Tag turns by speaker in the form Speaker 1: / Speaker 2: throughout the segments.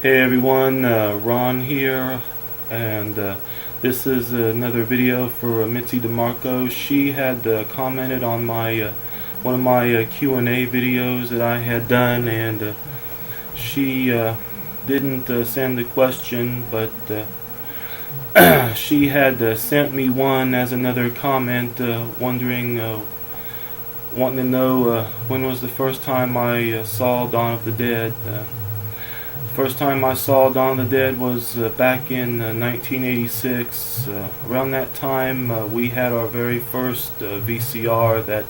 Speaker 1: Hey everyone, Ron here, and this is another video for Mitzi DeMarco. She had commented on my one of my Q&A videos that I had done, and she didn't send the question, but she had sent me one as another comment, wanting to know when was the first time I saw Dawn of the Dead. First time I saw Dawn of the Dead was back in 1986. Around that time we had our very first VCR that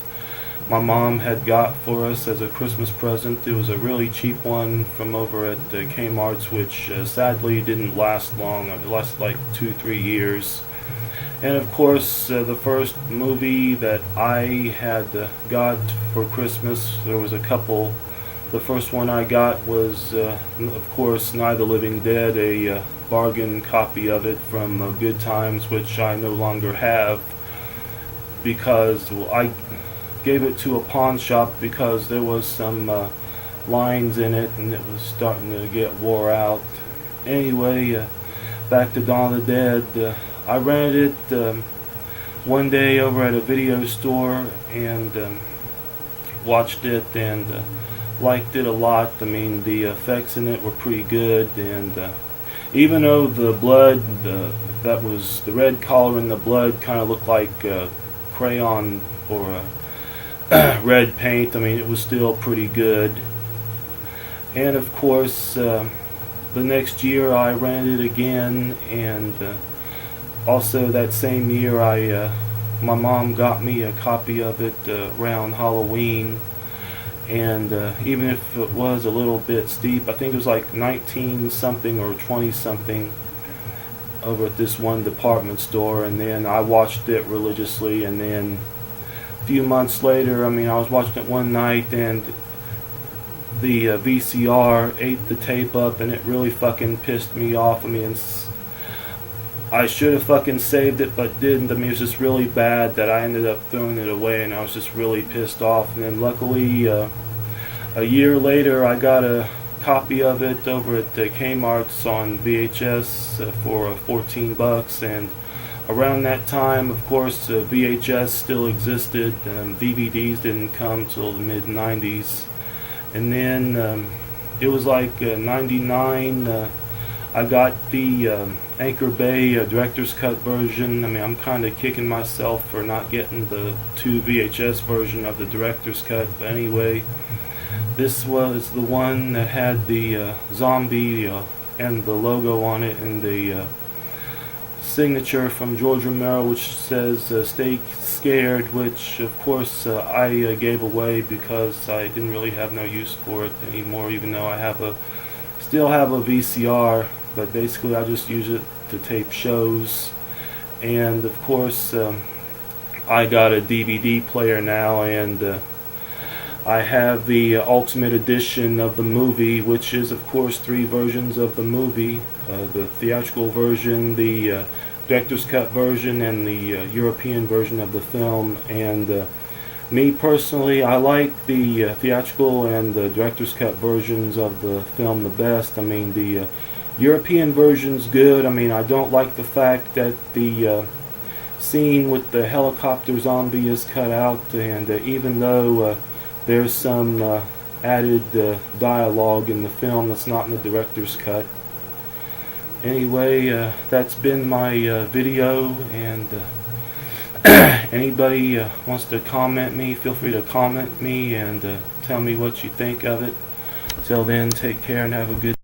Speaker 1: my mom had got for us as a Christmas present. It was a really cheap one from over at Kmart's, which sadly didn't last long. It lasted like 2-3 years. And of course the first movie that I had got for Christmas, there was a couple. The first one I got was, of course, Night of the Living Dead, a bargain copy of it from Good Times, which I no longer have because I gave it to a pawn shop because there was some lines in it and it was starting to get wore out. Anyway, back to Dawn of the Dead. I rented it one day over at a video store and watched it and liked it a lot. I mean, the effects in it were pretty good, and even though the blood, that was the red color in the blood, kind of looked like crayon or red paint, I mean, it was still pretty good. And of course, the next year I rented it again, and also that same year my mom got me a copy of it around Halloween. And even if it was a little bit steep, I think it was like 19 something or 20 something over at this one department store, and then I watched it religiously. And then a few months later, I mean, I was watching it one night and the VCR ate the tape up, and it really fucking pissed me off. I mean, I should have fucking saved it but didn't. I mean, it was just really bad that I ended up throwing it away, and I was just really pissed off. And then luckily a year later I got a copy of it over at Kmart's on VHS for $14, and around that time, of course, VHS still existed. DVDs didn't come till the mid-90s, and then it was like 99. I got the Anchor Bay Director's Cut version. I mean, I'm kind of kicking myself for not getting the 2 VHS version of the Director's Cut. But anyway, this was the one that had the zombie and the logo on it, and the signature from George Romero, which says "Stay Scared," which of course I gave away because I didn't really have no use for it anymore, even though I still have a VCR. But basically I just use it to tape shows. And of course I got a DVD player now, and I have the Ultimate Edition of the movie, which is of course 3 versions of the movie, the theatrical version, the director's cut version, and the European version of the film. And me personally, I like the theatrical and the director's cut versions of the film the best. I mean, the European version's good. I mean, I don't like the fact that the scene with the helicopter zombie is cut out, and even though there's some added dialogue in the film that's not in the director's cut. Anyway, that's been my video, and anybody wants to comment me, feel free to comment me and tell me what you think of it. Till then, take care and have a good